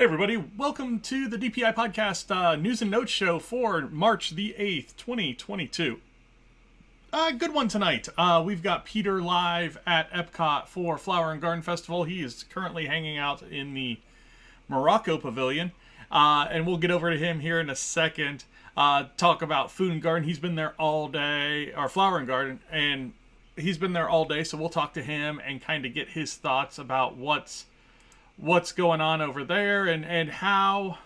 Hey everybody, welcome to the DPI podcast news and notes show for March the 8th, 2022. Good one tonight. We've got Peter live at EPCOT for Flower and Garden Festival. He is currently hanging out in the Morocco Pavilion, and we'll get over to him here in a second. Talk about Food and Garden. He's been there all day, or Flower and Garden, and he's been there all day, so we'll talk to him and kind of get his thoughts about what's going on over there and how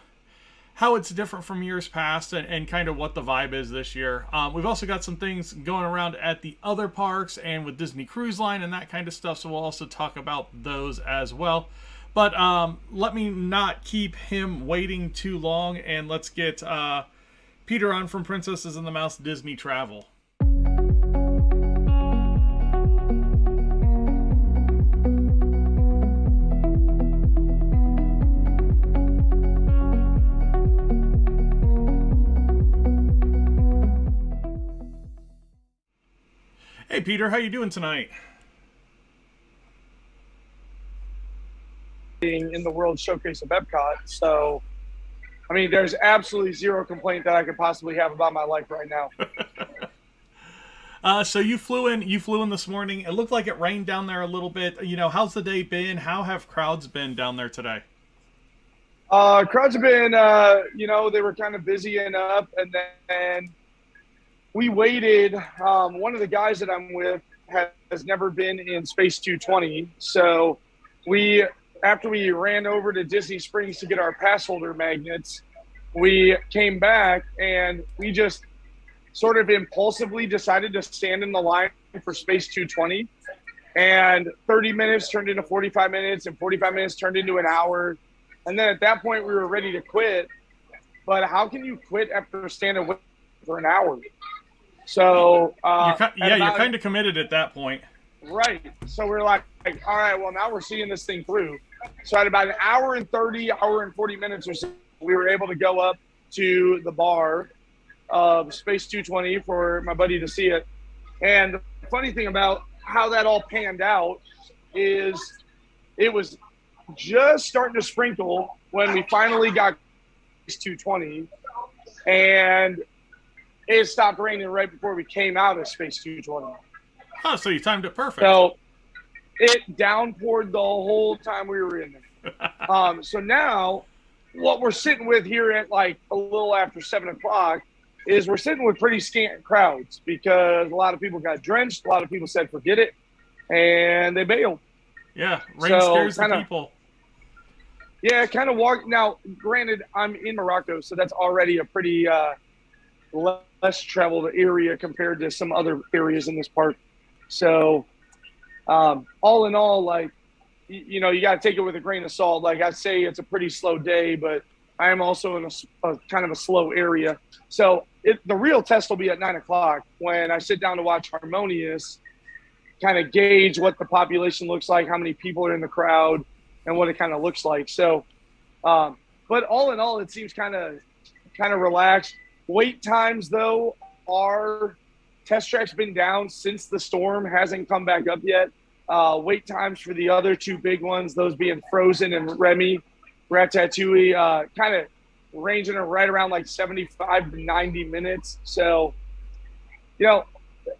it's different from years past and kind of what the vibe is this year. We've also got some things going around at the other parks and with Disney Cruise Line and that kind of stuff, so we'll also talk about those as well. But let me not keep him waiting too long, and let's get Peter on from Princesses and the Mouse Disney Travel. Hey Peter, how you doing tonight? In the World Showcase of EPCOT, so I mean, there's absolutely zero complaint that I could possibly have about my life right now. So you flew in this morning. It looked like it rained down there a little bit. You know, how's the day been? How have crowds been down there today? Crowds have been, they were kind of busy enough, and then we waited. One of the guys that I'm with has never been in Space 220. So after we ran over to Disney Springs to get our pass holder magnets, we came back and we just sort of impulsively decided to stand in the line for Space 220. And 30 minutes turned into 45 minutes, and 45 minutes turned into an hour. And then at that point, we were ready to quit. But how can you quit after standing for an hour? So you're kind of committed at that point, right? So we're like, all right, well, now we're seeing this thing through. So at about an hour and 40 minutes or so, we were able to go up to the bar of Space 220 for my buddy to see it. And the funny thing about how that all panned out is it was just starting to sprinkle when we finally got Space 220, and it stopped raining right before we came out of Space 220. Oh, so you timed it perfect. So it downpoured the whole time we were in there. So now what we're sitting with here at like a little after 7 o'clock is we're sitting with pretty scant crowds because a lot of people got drenched. A lot of people said, forget it. And they bailed. Yeah, rain scares the people. Yeah, kind of walk. Now, granted, I'm in Morocco, so that's already a pretty less traveled area compared to some other areas in this park. So all in all, like, you got to take it with a grain of salt. Like I say, it's a pretty slow day, but I am also in a kind of a slow area. So the real test will be at 9 o'clock when I sit down to watch Harmonious, kind of gauge what the population looks like, how many people are in the crowd, and what it kind of looks like. So, but all in all, it seems kind of relaxed. Wait times, though, our test track's been down since the storm hasn't come back up yet. Wait times for the other two big ones, those being Frozen and Remy, Ratatouille, kind of ranging right around like 75 to 90 minutes. So,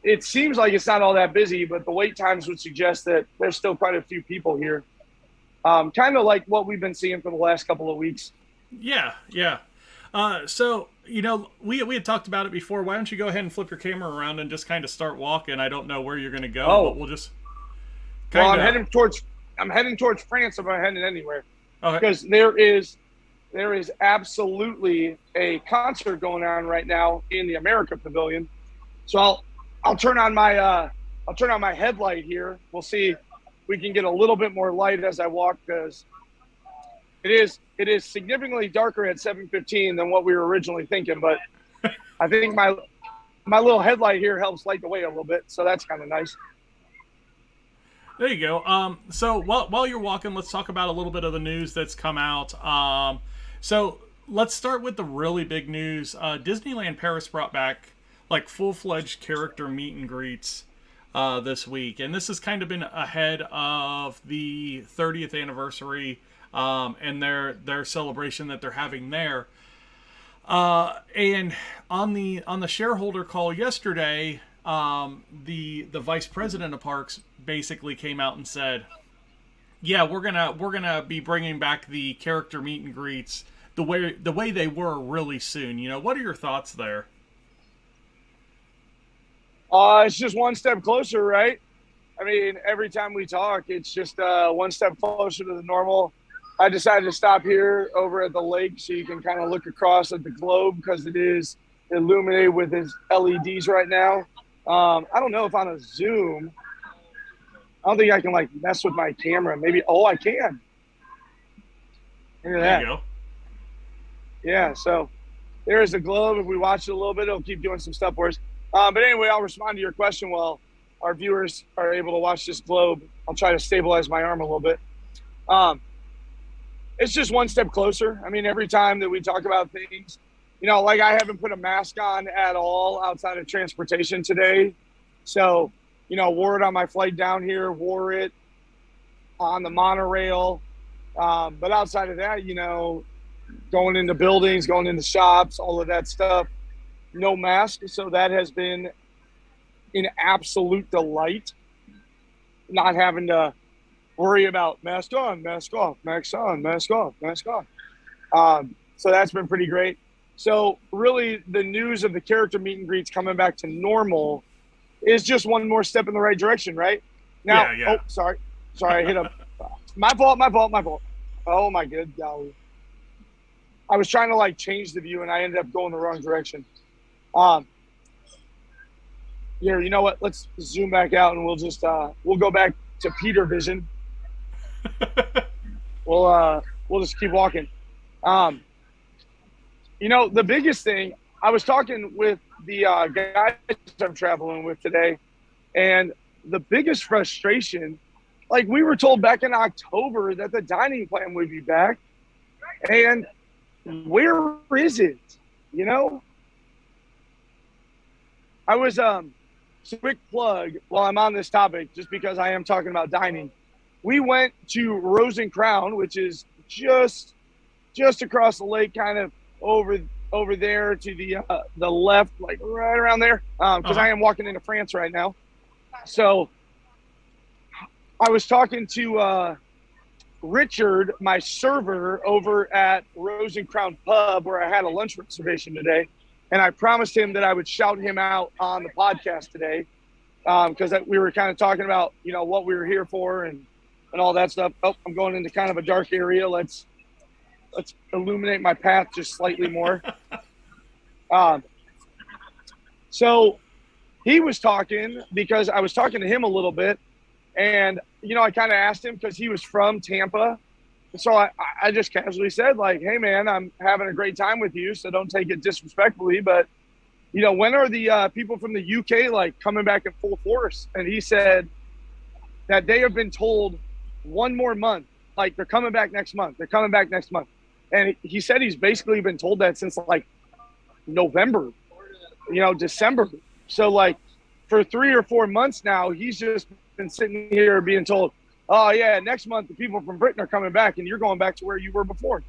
it seems like it's not all that busy, but the wait times would suggest that there's still quite a few people here. Kind of like what we've been seeing for the last couple of weeks. Yeah. So, we had talked about it before. Why don't you go ahead and flip your camera around and just kind of start walking? I don't know where you're going to go, but we'll just Well, I'm heading towards France if I'm heading anywhere. Okay. Because there is absolutely a concert going on right now in the America Pavilion. So I'll turn on my headlight here. We'll see if we can get a little bit more light as I walk, because it is significantly darker at 7:15 than what we were originally thinking, but I think my little headlight here helps light the way a little bit, so that's kind of nice. There you go. So while you're walking, let's talk about a little bit of the news that's come out. So let's start with the really big news. Disneyland Paris brought back like full-fledged character meet and greets this week, and this has kind of been ahead of the 30th anniversary and their celebration that they're having there. And on the shareholder call yesterday, the vice president of parks basically came out and said, "Yeah, we're gonna be bringing back the character meet and greets the way they were really soon." What are your thoughts there? It's just one step closer, right? I mean, every time we talk, it's just one step closer to the normal. I decided to stop here over at the lake so you can kind of look across at the globe because it is illuminated with its LEDs right now. I don't know if on a Zoom, I don't think I can like mess with my camera. Maybe, I can. Look at that. There you go. Yeah, so there's the globe. If we watch it a little bit, it'll keep doing some stuff for us. But anyway, I'll respond to your question while our viewers are able to watch this globe. I'll try to stabilize my arm a little bit. It's just one step closer. I mean, every time that we talk about things, like I haven't put a mask on at all outside of transportation today. So, wore it on my flight down here, wore it on the monorail. But outside of that, going into buildings, going into shops, all of that stuff, no mask. So that has been an absolute delight, not having to worry about mask on, mask off, mask on, mask off, mask on. So that's been pretty great. So really the news of the character meet and greets coming back to normal is just one more step in the right direction, right? Now, Yeah. Oh, sorry, I hit a, my fault. Oh my good golly. I was trying to like change the view and I ended up going the wrong direction. Here, you know what? Let's zoom back out and we'll just we'll go back to Peter vision. We'll just keep walking. The biggest thing, I was talking with the guys I'm traveling with today, and the biggest frustration, like we were told back in October that the dining plan would be back, and where is it? I was quick plug while I'm on this topic, just because I am talking about dining. We went to Rose and Crown, which is just across the lake, kind of over there to the left, like right around there, because I am walking into France right now. So I was talking to Richard, my server over at Rose and Crown Pub, where I had a lunch reservation today, and I promised him that I would shout him out on the podcast today, because we were kind of talking about what we were here for and all that stuff. Oh, I'm going into kind of a dark area. Let's illuminate my path just slightly more. So he was talking, because I was talking to him a little bit, and I kind of asked him because he was from Tampa. So I just casually said, like, hey man, I'm having a great time with you, so don't take it disrespectfully, but when are the people from the UK like coming back in full force? And he said that they have been told one more month, like they're coming back next month. And he said he's basically been told that since like November, December. So like for 3 or 4 months now, he's just been sitting here being told, oh yeah, next month the people from Britain are coming back and you're going back to where you were before.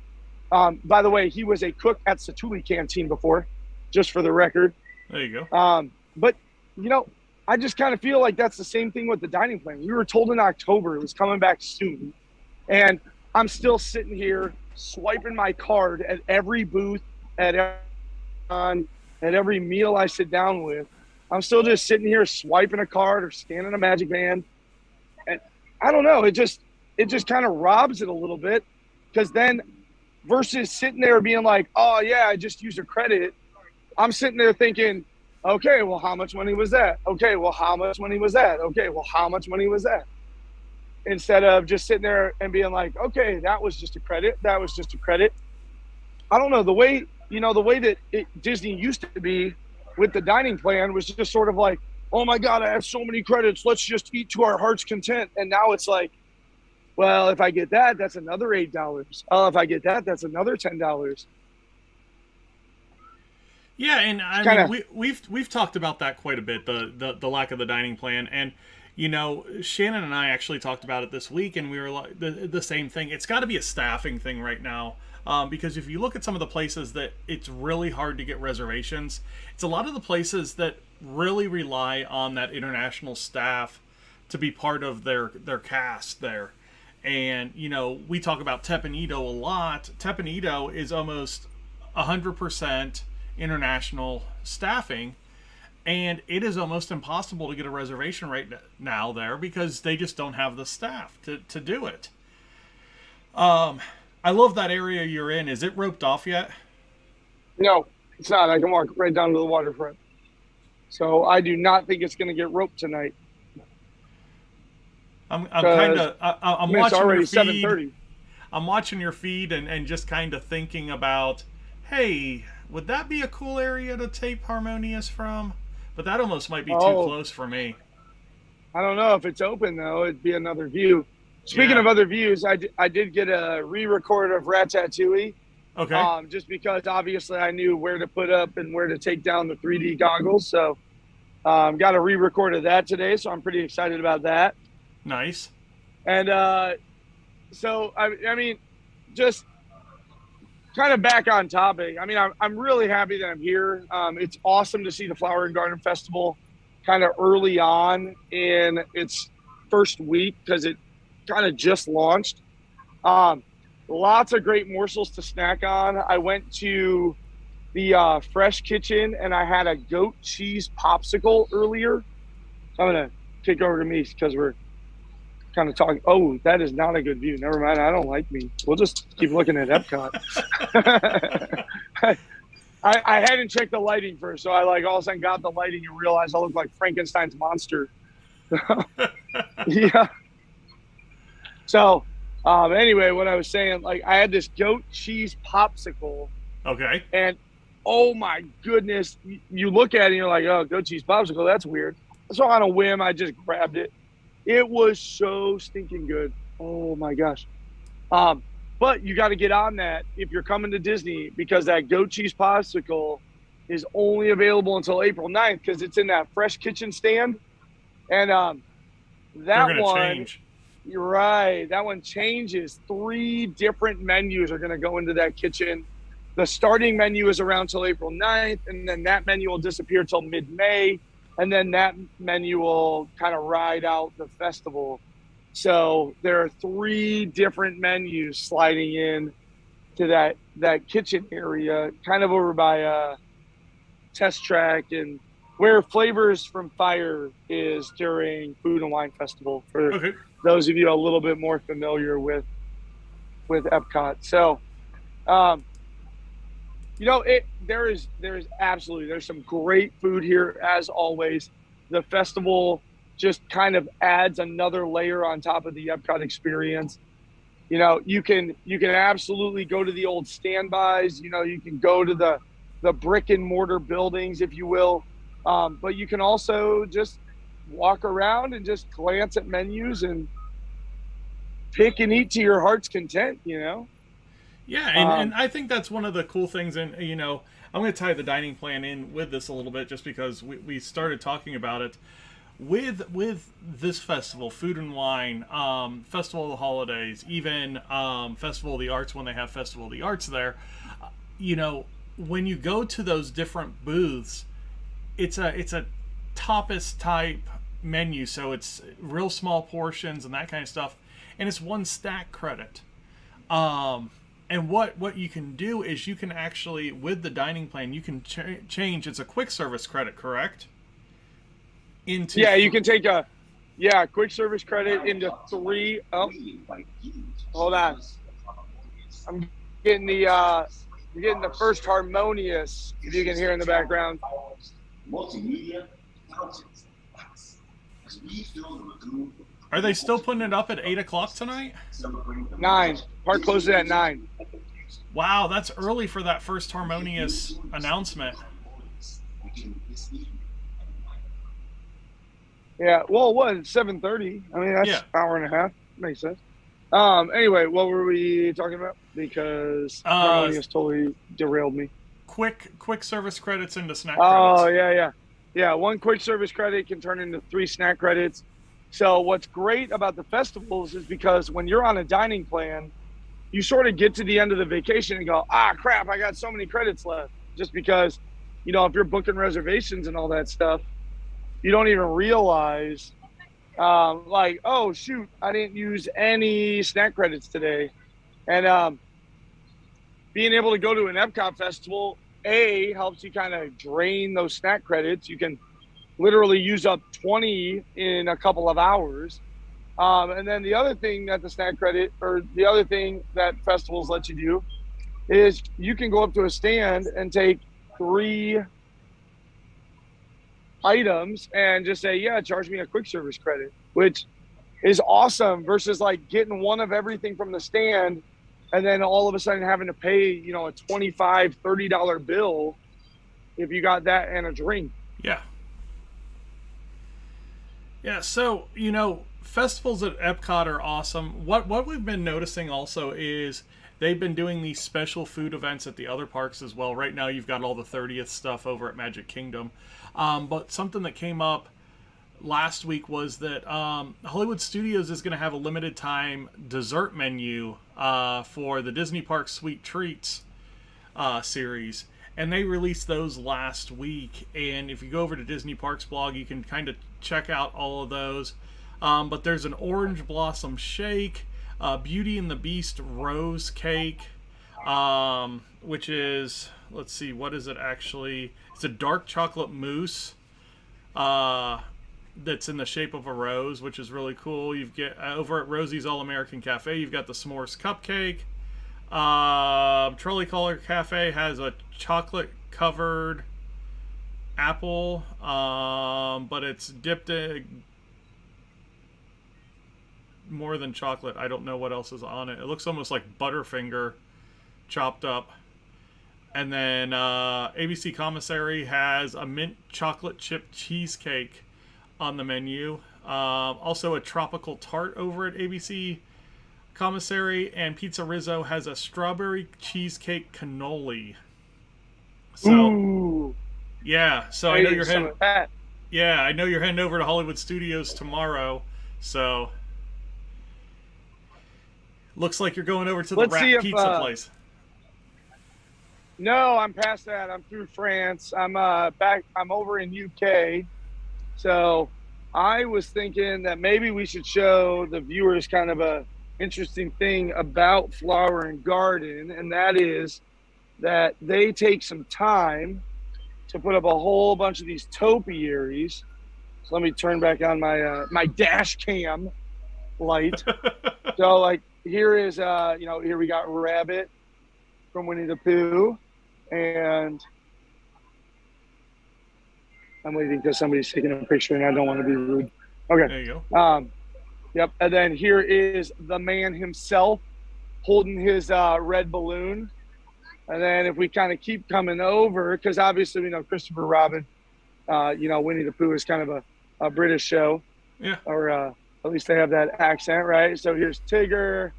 By the way, he was a cook at Satuli Canteen before, just for the record. There you go. But I just kind of feel like that's the same thing with the dining plan. We were told in October it was coming back soon, and I'm still sitting here swiping my card at every booth, at every meal I sit down with. I'm still just sitting here swiping a card or scanning a Magic Band, and I don't know. It just kind of robs it a little bit, because then versus sitting there being like, oh yeah, I just used a credit, I'm sitting there thinking, okay, well, how much money was that? Okay, well, how much money was that? Okay, well, how much money was that? Instead of just sitting there and being like, okay, that was just a credit. That was just a credit. I don't know. The way that Disney used to be with the dining plan was just sort of like, oh my God, I have so many credits. Let's just eat to our heart's content. And now it's like, well, if I get that, that's another $8. Oh, if I get that, that's another $10. Yeah, and I mean, we've talked about that quite a bit, the lack of the dining plan, and Shannon and I actually talked about it this week, and we were like the same thing. It's got to be a staffing thing right now, because if you look at some of the places that it's really hard to get reservations, it's a lot of the places that really rely on that international staff to be part of their cast there. And we talk about Tepanido a lot. Tepanido is almost 100% international staffing. And it is almost impossible to get a reservation right now there because they just don't have the staff to do it. I love that area you're in. Is it roped off yet? No, it's not. I can walk right down to the waterfront. So I do not think it's going to get roped tonight. I'm watching already your feed. 7:30. I'm watching your feed and just kind of thinking about, hey, would that be a cool area to tape Harmonious from? But that almost might be too close for me. I don't know if it's open though. It'd be another view. Speaking of other views, I did get a re-record of Ratatouille. Okay. Just because obviously I knew where to put up and where to take down the 3D goggles. So got a re-record of that today. So I'm pretty excited about that. Nice. And so, I mean, just kind of back on topic. I mean, I'm really happy that I'm here. It's awesome to see the Flower and Garden Festival kind of early on in its first week because it kind of just launched. Lots of great morsels to snack on. I went to the Fresh Kitchen and I had a goat cheese popsicle earlier. I'm going to kick over to me because we're kind of talking. Oh, that is not a good view. Never mind. I don't like me. We'll just keep looking at Epcot. I hadn't checked the lighting first, so I all of a sudden got the lighting and realized I look like Frankenstein's monster. Yeah. So, anyway, what I was saying, I had this goat cheese popsicle. Okay. And oh my goodness, you look at it and you're like, oh, goat cheese popsicle, that's weird. So on a whim, I just grabbed it. It was so stinking good. Oh my gosh. But you got to get on that if you're coming to Disney because that goat cheese popsicle is only available until April 9th because it's in that Fresh Kitchen stand. And that one, change. You're right. That one changes. 3 different menus are going to go into that kitchen. The starting menu is around till April 9th, and then that menu will disappear till mid-May. And then that menu will kind of ride out the festival. So there are 3 different menus sliding in to that kitchen area, kind of over by Test Track and where Flavors from Fire is during Food and Wine Festival. For those of you a little bit more familiar with Epcot. So, there's some great food here as always. The festival just kind of adds another layer on top of the Epcot experience. You can absolutely go to the old standbys. You can go to the brick and mortar buildings, if you will. But you can also just walk around and just glance at menus and pick and eat to your heart's content, Yeah, and I think that's one of the cool things. And, I'm going to tie the dining plan in with this a little bit just because we started talking about it. With this festival, Food and Wine, Festival of the Holidays, even Festival of the Arts when they have Festival of the Arts there, when you go to those different booths, it's a tapas type menu, so it's real small portions and that kind of stuff, and it's 1 snack credit. And what you can do is you can actually, with the dining plan, you can change. It's a quick service credit, correct? You can take a quick service credit into 3. Oh, hold on. I'm getting the first Harmonious, if you can hear in the background. Multimedia. Are they still putting it up at 8 o'clock tonight? 9. Park closes at 9. Wow, that's early for that first Harmonious announcement. Yeah, well, it was 7:30. I mean, that's an hour and a half. Makes sense. Anyway, what were we talking about? Because Harmonious totally derailed me. Quick service credits into snack credits. Oh, yeah. 1 quick service credit can turn into 3 snack credits. So what's great about the festivals is because when you're on a dining plan, you sort of get to the end of the vacation and go, crap, I got so many credits left. Just because, if you're booking reservations and all that stuff, you don't even realize, oh, shoot, I didn't use any snack credits today. And being able to go to an EPCOT festival, helps you kind of drain those snack credits. You can literally use up 20 in a couple of hours. And then the other thing that the other thing that festivals let you do is you can go up to a stand and take 3 items and just say, yeah, charge me a quick service credit, which is awesome versus like getting one of everything from the stand and then all of a sudden having to pay, a $25, $30 bill if you got that and a drink. Yeah. Yeah, so, festivals at Epcot are awesome. What we've been noticing also is they've been doing these special food events at the other parks as well. Right now you've got all the 30th stuff over at Magic Kingdom. But something that came up last week was that Hollywood Studios is going to have a limited time dessert menu for the Disney Parks Sweet Treats series. And they released those last week. And if you go over to Disney Parks blog, you can kind of check out all of those. But there's an orange blossom shake, Beauty and the Beast rose cake, which is, let's see, what is it actually? It's a dark chocolate mousse that's in the shape of a rose, which is really cool. You've get over at Rosie's All American Cafe, you've got the s'mores cupcake. Trolley Collar Cafe has a chocolate covered apple, but it's dipped in more than chocolate. I don't know what else is on it. It looks almost like Butterfinger chopped up. And then ABC Commissary has a mint chocolate chip cheesecake on the menu. Also a tropical tart over at ABC Commissary, and Pizza Rizzo has a strawberry cheesecake cannoli. So, ooh. Yeah. So I know you're heading. Yeah, I know you're heading over to Hollywood Studios tomorrow. So looks like you're going over to the Rat Pizza place. No, I'm past that. I'm through France. I'm back. I'm over in UK. So I was thinking that maybe we should show the viewers kind of a interesting thing about Flower and Garden, and that is that they take some time to put up a whole bunch of these topiaries. So let me turn back on my my dash cam light. So like here is here we got Rabbit from Winnie the Pooh, and I'm waiting because somebody's taking a picture and I don't want to be rude. Okay. There you go. Yep. And then here is the man himself holding his red balloon. And then if we kind of keep coming over, because obviously we know Christopher Robin, Winnie the Pooh is kind of a British show. Yeah. Or at least they have that accent, right? So here's Tigger,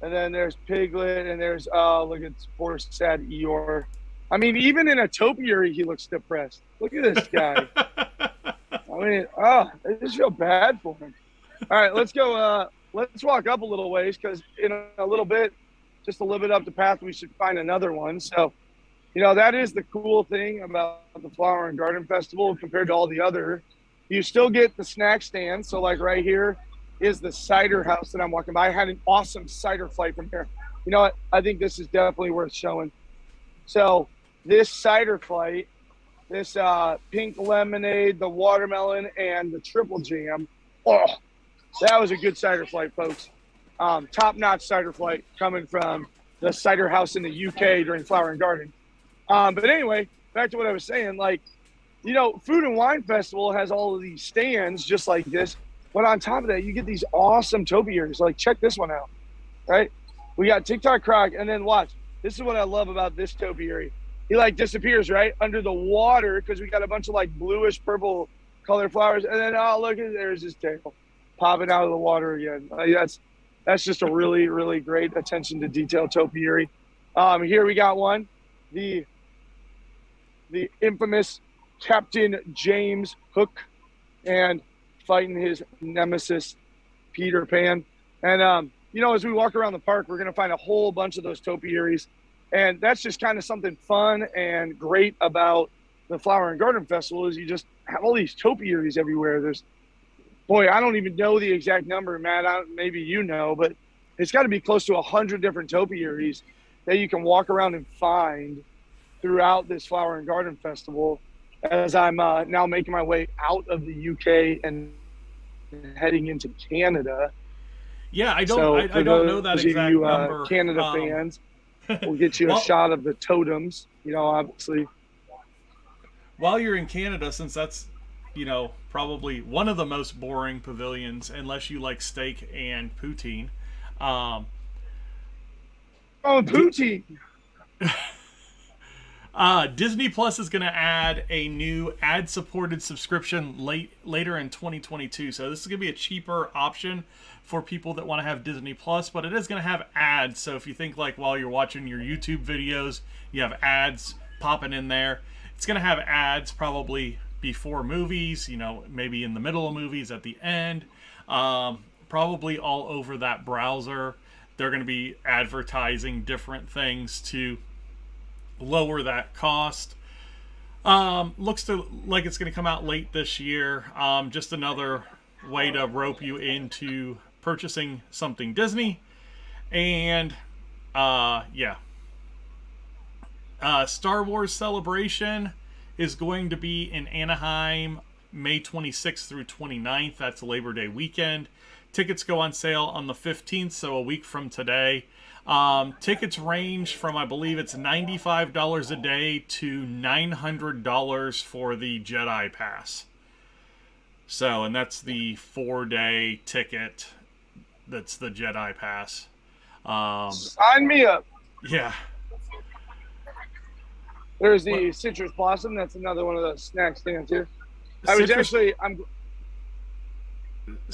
and then there's Piglet, and there's, look at poor sad Eeyore. I mean, even in a topiary, he looks depressed. Look at this guy. I mean, I just feel bad for him. All right, let's go. Let's walk up a little ways because in a little bit, just a little bit up the path, we should find another one. So, that is the cool thing about the Flower and Garden Festival compared to all the other. You still get the snack stand. So, like right here is the cider house that I'm walking by. I had an awesome cider flight from here. You know what? I think this is definitely worth showing. So, this cider flight, this pink lemonade, the watermelon, and the triple jam. Oh, that was a good cider flight, folks. Top-notch cider flight coming from the cider house in the UK during Flower and Garden. But anyway, back to what I was saying. Food and Wine Festival has all of these stands just like this. But on top of that, you get these awesome topiaries. Like, check this one out, right? We got TikTok Croc, and then watch. This is what I love about this topiary. He, disappears, right, under the water because we got a bunch of, bluish purple colored flowers. And then, look, there's his tail popping out of the water again. That's just a really, really great attention to detail topiary. Here we got one, the infamous Captain James Hook. And fighting his nemesis, Peter Pan. And, you know, as we walk around the park, we're going to find a whole bunch of those topiaries. And that's just kind of something fun and great about the Flower and Garden Festival is you just have all these topiaries everywhere. There's, boy, I don't even know the exact number, Matt. Maybe you know, but it's got to be close to 100 different topiaries that you can walk around and find throughout this Flower and Garden Festival as I'm now making my way out of the UK and heading into Canada. Yeah, I don't know that exact number. Canada fans, we'll get you a shot of the totems, you know, obviously. While you're in Canada, since that's, you know, probably one of the most boring pavilions, unless you like steak and poutine. Poutine! Disney Plus is going to add a new ad-supported subscription later in 2022. So this is going to be a cheaper option for people that want to have Disney Plus, but it is going to have ads. So if you think like while you're watching your YouTube videos, you have ads popping in there, it's going to have ads probably before movies, you know, maybe in the middle of movies, at the end, probably all over that browser. They're going to be advertising different things to lower that cost. Looks like it's going to come out late this year. Just another way to rope you into purchasing something Disney. And yeah. Star Wars Celebration is going to be in Anaheim May 26th through 29th. That's Labor Day weekend. Tickets go on sale on the 15th, so a week from today. Tickets range from, I believe it's $95 a day to $900 for the Jedi Pass. So, and that's the 4-day ticket. That's the Jedi Pass. Sign me up. Yeah. There's the Citrus Blossom. That's another one of those snack stands here. I'm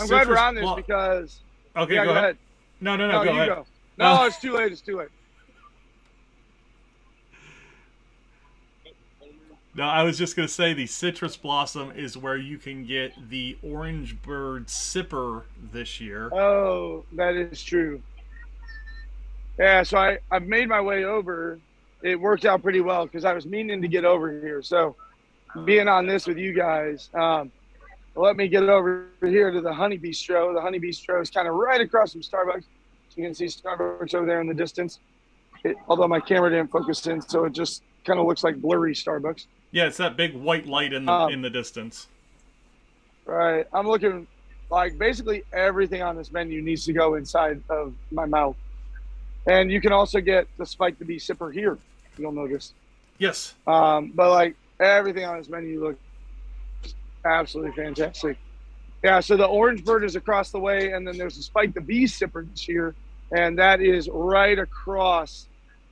glad we're on this because. Okay, yeah, go ahead. No, go ahead. Go. No, it's too late. It's too late. No, I was just going to say the Citrus Blossom is where you can get the Orange Bird Sipper this year. Oh, that is true. Yeah, so I've made my way over. It worked out pretty well because I was meaning to get over here. So being on this with you guys, let me get over here to the Honey Bistro. The Honey Bistro is kind of right across from Starbucks. You can see Starbucks over there in the distance. Although my camera didn't focus in, so it just kind of looks like blurry Starbucks. Yeah, it's that big white light in the distance. Right. I'm looking like basically everything on this menu needs to go inside of my mouth. And you can also get the Spike the Bee Sipper here, you'll notice. Yes. But like everything on this menu looks absolutely fantastic. Yeah, so the Orange Bird is across the way, and then there's the Spike the Bee Sipper this year, and that is right across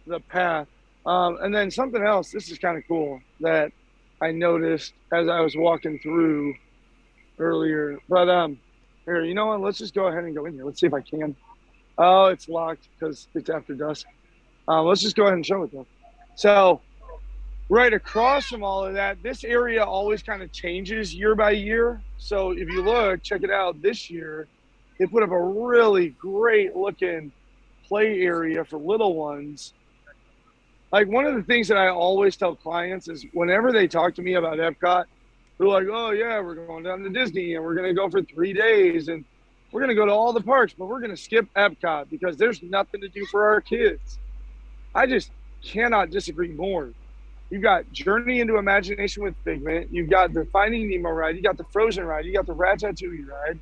the path. And then something else, this is kind of cool, that I noticed as I was walking through earlier. But here, you know what? Let's just go ahead and go in here. Let's see if I can. Oh, it's locked because it's after dusk. Let's just go ahead and show it though. So right across from all of that, this area always kind of changes year by year. So if you look, check it out, this year, they put up a really great looking play area for little ones. Like one of the things that I always tell clients is whenever they talk to me about EPCOT, they're like, oh yeah, we're going down to Disney and we're going to go for 3 days and we're going to go to all the parks, but we're going to skip EPCOT because there's nothing to do for our kids. I just cannot disagree more. You've got Journey into Imagination with Figment. You've got the Finding Nemo ride. You got the Frozen ride. You got the Ratatouille ride.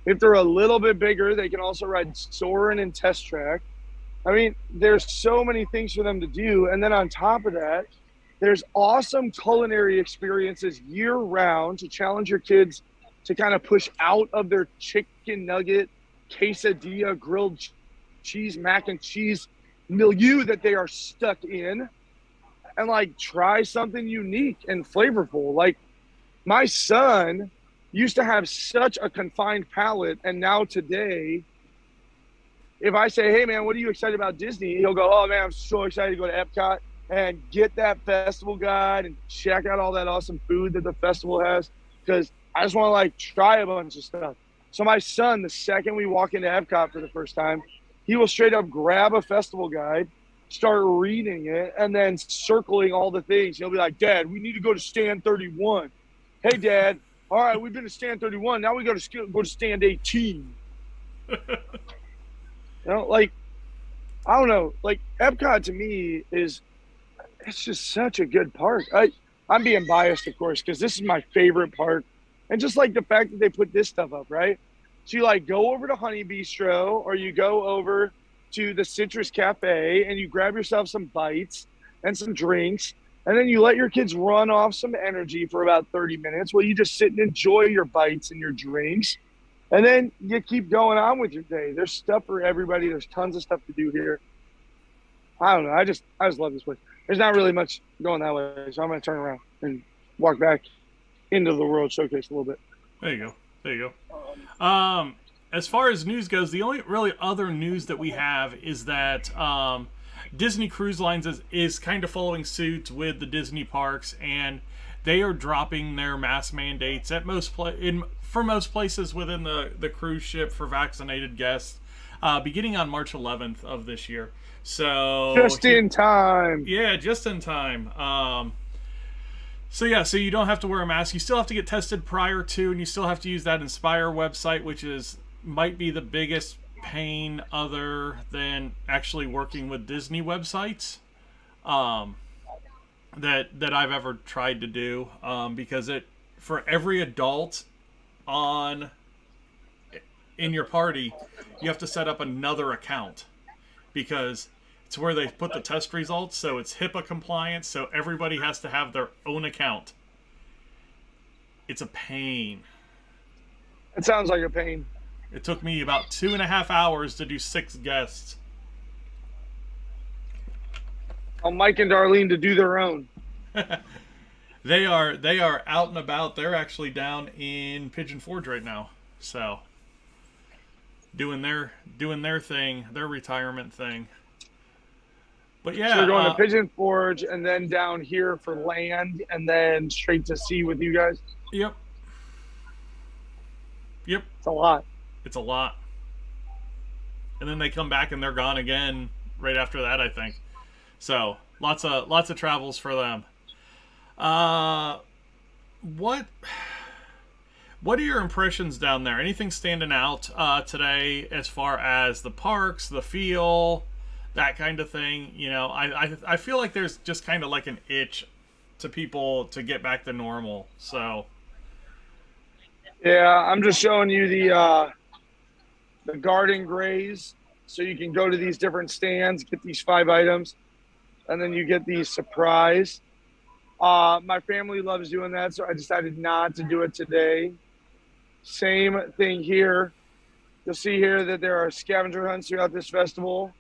If they're a little bit bigger, they can also ride Soarin' and Test Track. I mean, there's so many things for them to do. And then on top of that, there's awesome culinary experiences year round to challenge your kids to kind of push out of their chicken nugget, quesadilla, grilled cheese, mac and cheese milieu that they are stuck in, and like try something unique and flavorful. Like my son used to have such a confined palate, and now today, if I say, hey man, what are you excited about Disney? He'll go, oh man, I'm so excited to go to EPCOT and get that festival guide and check out all that awesome food that the festival has. Because I just want to like try a bunch of stuff. So my son, the second we walk into EPCOT for the first time, he will straight up grab a festival guide, start reading it, and then circling all the things. He'll be like, Dad, we need to go to stand 31. Hey, Dad. All right, we've been to stand 31. Now we go to stand 18. You know, like, I don't know. Like, EPCOT to me it's just such a good park. I'm being biased, of course, because this is my favorite park. And just like the fact that they put this stuff up, right? So you like go over to Honey Bistro or you go over to the Citrus Cafe and you grab yourself some bites and some drinks. And then you let your kids run off some energy for about 30 minutes while you just sit and enjoy your bites and your drinks. And then you keep going on with your day. There's stuff for everybody. There's tons of stuff to do here. I don't know. I just love this place. There's not really much going that way. So I'm going to turn around and walk back into the World Showcase a little bit. There you go. As far as news goes, the only really other news that we have is that Disney Cruise Lines is kind of following suit with the Disney parks, and they are dropping their mask mandates at for most places within the cruise ship for vaccinated guests, beginning on March 11th of this year. So just in time. Yeah, just in time. So you don't have to wear a mask. You still have to get tested prior to, and you still have to use that Inspire website, which might be the biggest pain other than actually working with Disney websites that I've ever tried to do, because for every adult in your party, you have to set up another account because it's where they put the test results, so it's HIPAA compliant, so everybody has to have their own account. It's a pain. It sounds like a pain. It took me about 2.5 hours to do 6 guests. Mike and Darlene to do their own. They are out and about. They're actually down in Pigeon Forge right now, so doing their thing, their retirement thing. But yeah, so we're going to Pigeon Forge and then down here for land and then straight to sea with you guys. Yep. It's a lot. It's a lot. And then they come back and they're gone again right after that, I think. So lots of travels for them. What are your impressions down there? Anything standing out today as far as the parks, the feel, that kind of thing? You know, I feel like there's just kind of like an itch to people to get back to normal. So yeah, I'm just showing you the garden graze, so you can go to these different stands, get these 5 items, and then you get these surprise. My family loves doing that, so I decided not to do it today. Same thing here. You'll see here that there are scavenger hunts throughout this festival.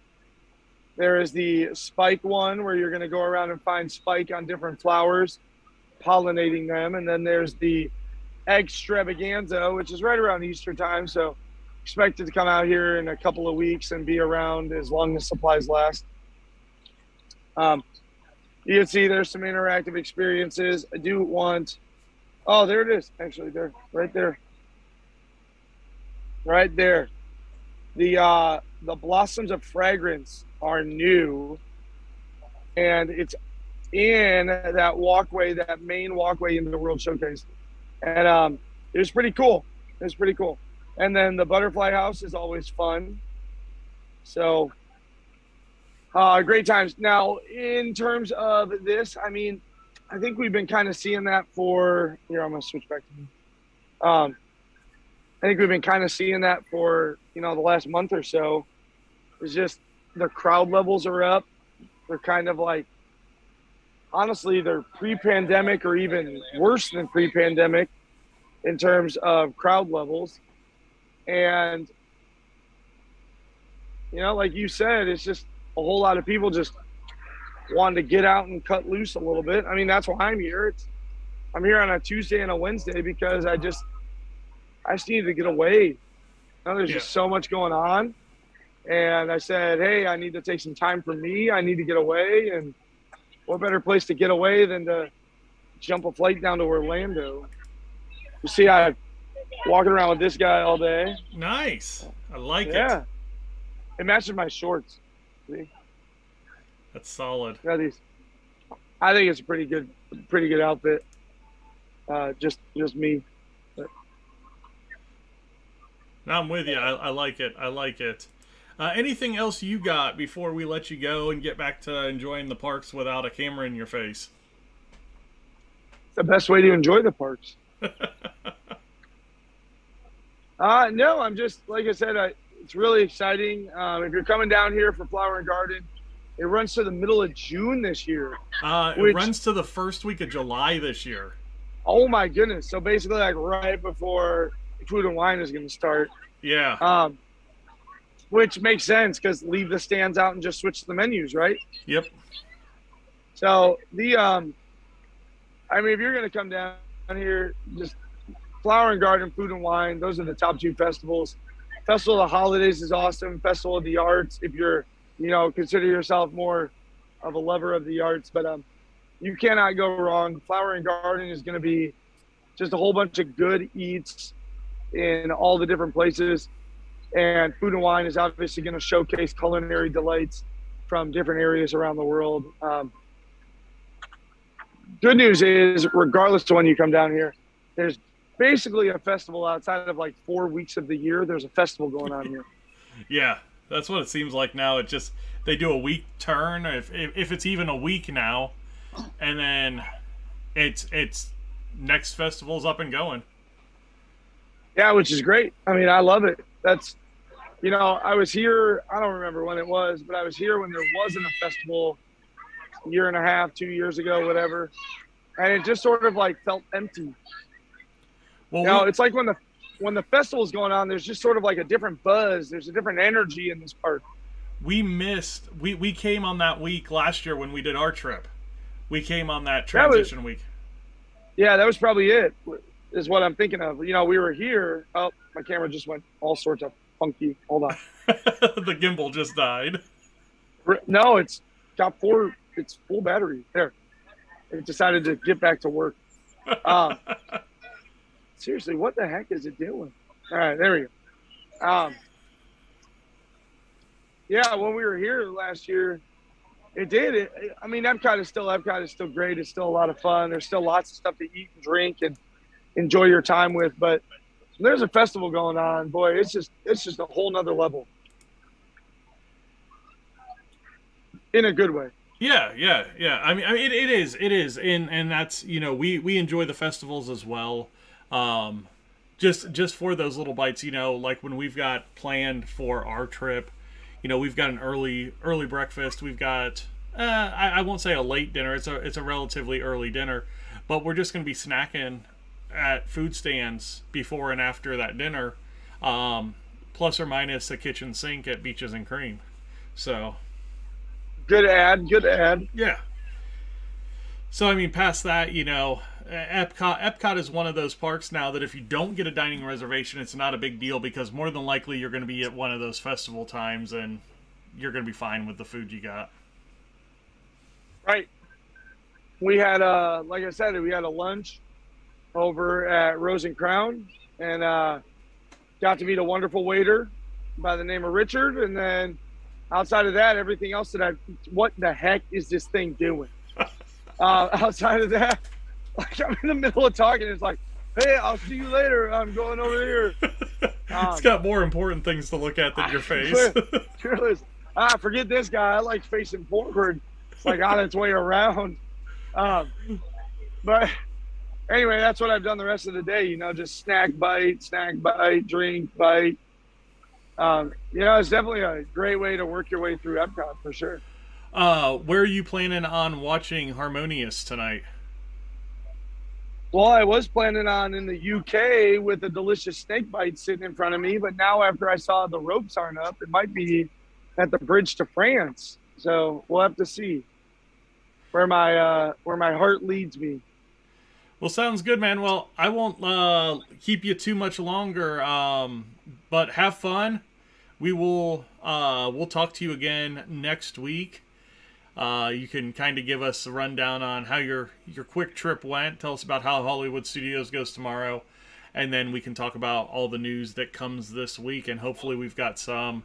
There is the spike one where you're going to go around and find spike on different flowers, pollinating them. And then there's the extravaganza, which is right around Easter time. So expect it to come out here in a couple of weeks and be around as long as supplies last. You can see there's some interactive experiences. I do want, oh, there it is. Actually, there, right there. Right there. The blossoms of fragrance are new, and it's in that walkway, that main walkway into the World Showcase. And it was pretty cool. And then the butterfly house is always fun. So great times. Now, in terms of this, I mean, I think we've been kind of seeing that for, here, I'm going to switch back to me. I think we've been kind of seeing that for, the last month or so. It's just the crowd levels are up. They're kind of like, honestly, they're pre-pandemic or even worse than pre-pandemic in terms of crowd levels. And, like you said, it's just a whole lot of people just wanting to get out and cut loose a little bit. I mean, that's why I'm here. I'm here on a Tuesday and a Wednesday because I just needed to get away. There's just so much going on. And I said, hey, I need to take some time for me. I need to get away. And what better place to get away than to jump a flight down to Orlando? You see, I'm walking around with this guy all day. Nice. I like Yeah. it. It matches my shorts. See? That's solid. Yeah, these. I think it's a pretty good outfit. Just me. But, No, I'm with you. I like it. I like it. Anything else you got before we let you go and get back to enjoying the parks without a camera in your face? it's the best way to enjoy the parks. No, I'm just, like I said, it's really exciting. If you're coming down here for Flower and Garden, it runs to the middle of June this year. It runs to the first week of July this year. Oh my goodness! So basically, like right before Food and Wine is going to start. Yeah. Which makes sense because leave the stands out and just switch the menus, right? Yep. So if you're going to come down here, just Flower and Garden, Food and Wine, those are the top two festivals. Festival of the Holidays is awesome. Festival of the Arts, if you're, consider yourself more of a lover of the arts, but you cannot go wrong. Flower and Garden is going to be just a whole bunch of good eats in all the different places. And Food and Wine is obviously going to showcase culinary delights from different areas around the world. Good news is, regardless of when you come down here, there's basically a festival outside of like 4 weeks of the year. There's a festival going on here. Yeah, that's what it seems like now. It just, they do a week turn, if it's even a week now, and then it's next festival's up and going. Yeah, which is great. I mean, I love it. That's, I was here, I don't remember when it was, but I was here when there wasn't a festival a year and a half, 2 years ago, whatever. And it just sort of like felt empty. Well, it's like when the festival's going on, there's just sort of like a different buzz. There's a different energy in this park. We came on that week last year when we did our trip. We came on that transition week. Yeah, that was probably it, is what I'm thinking of. We were here. Oh, my camera just went all sorts of funky. Hold on. The gimbal just died. No, it's got it's full battery. There. It decided to get back to work. Seriously, what the heck is it doing? All right, there we go. Yeah, when we were here last year, it did. Epcot is still great. It's still a lot of fun. There's still lots of stuff to eat and drink and enjoy your time with. But there's a festival going on. Boy, it's just a whole nother level. In a good way. Yeah. It is, and that's, we enjoy the festivals as well. Just for those little bites, like when we've got planned for our trip, we've got an early breakfast. We've got, I won't say a late dinner. It's a relatively early dinner, but we're just going to be snacking at food stands before and after that dinner, plus or minus a kitchen sink at Beaches and Cream. So. Good ad. Yeah. So, past that, Epcot is one of those parks now that if you don't get a dining reservation, it's not a big deal because more than likely you're going to be at one of those festival times and you're going to be fine with the food you got. Right. We had, like I said, we had a lunch over at Rose and Crown and got to meet a wonderful waiter by the name of Richard. And then outside of that, everything else what the heck is this thing doing? Outside of that, like I'm in the middle of talking, it's like, hey, I'll see you later. I'm going over here. It's got more important things to look at than your face. Forget this guy. I like facing forward. It's like on its way around. But anyway, that's what I've done the rest of the day. Just snack bite, drink bite. It's definitely a great way to work your way through Epcot for sure. Where are you planning on watching Harmonious tonight? Well, I was planning on in the UK with a delicious snake bite sitting in front of me, but now after I saw the ropes aren't up, it might be at the bridge to France. So we'll have to see where my heart leads me. Well, sounds good, man. Well, I won't keep you too much longer, but have fun. We'll talk to you again next week. You can kind of give us a rundown on how your quick trip went. Tell us about how Hollywood Studios goes tomorrow. and then we can talk about all the news that comes this week, and hopefully we've got some,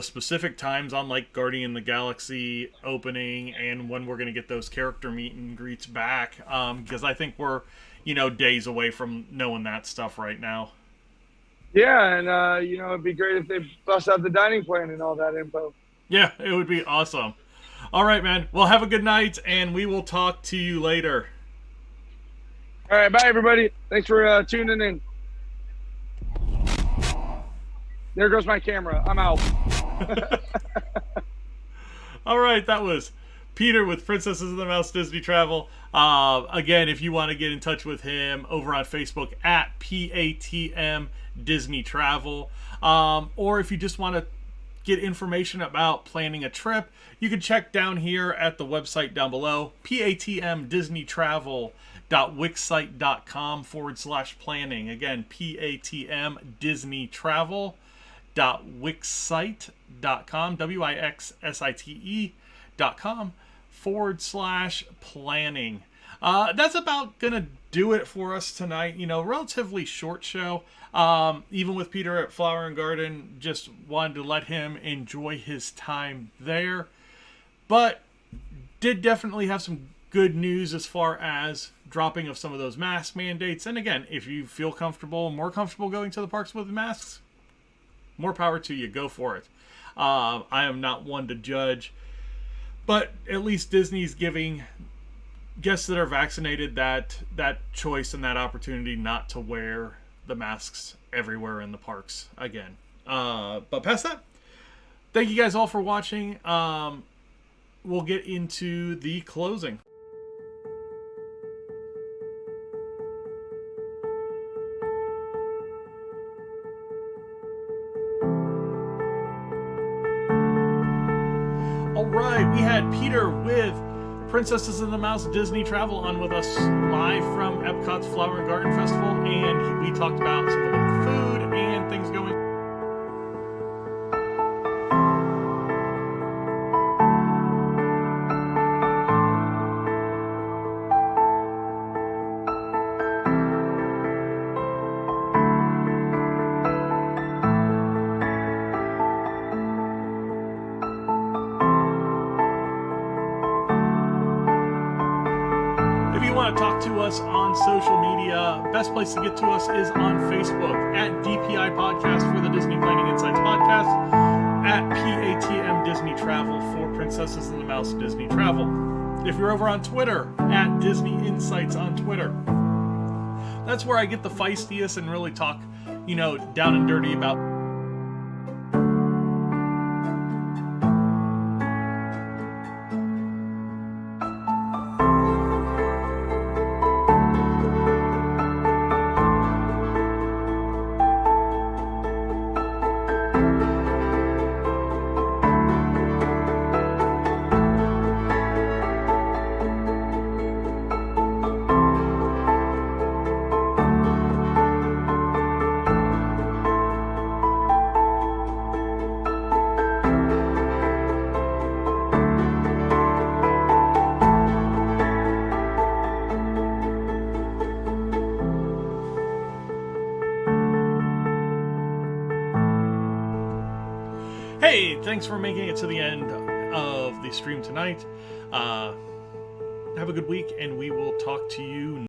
specific times on like Guardian of the Galaxy opening and when we're going to get those character meet and greets back, because I think we're, days away from knowing that stuff right now. Yeah, and, it'd be great if they bust out the dining plan and all that info. Yeah, it would be awesome. All right, man. Well, have a good night, and we will talk to you later. All right, bye, everybody. Thanks for tuning in. There goes my camera. I'm out. All right, that was Peter with Princesses of the Mouse Disney Travel. Again, if you want to get in touch with him, over on Facebook at PATM Disney Travel, or if you just want to get information about planning a trip, you can check down here at the website down below, patmdisneytravel.wixsite.com/planning. Again, patmdisneytravel.wixsite.com, wixsite.com/planning. That's about gonna do it for us tonight. Relatively short show. Even with Peter at Flower and Garden, just wanted to let him enjoy his time there. But did definitely have some good news as far as dropping of some of those mask mandates. And again, if you feel more comfortable going to the parks with masks, more power to you. Go for it. I am not one to judge, but at least Disney's giving guests that are vaccinated that choice and that opportunity not to wear the masks everywhere in the parks again. But past that, thank you guys all for watching. We'll get into the closing. All right, we had Peter with Princesses of the Mouse Disney Travel on with us live from EPCOT's Flower and Garden Festival, and we talked about some of the food and things going. Talk to us on social media. Best place to get to us is on Facebook at DPI Podcast for the Disney Planning Insights Podcast, at PATM Disney Travel for Princesses and the Mouse Disney Travel. If you're over on Twitter, at Disney Insights on Twitter. That's where I get the feistiest and really talk, down and dirty about Hey, thanks for making it to the end of the stream tonight. Have a good week, and we will talk to you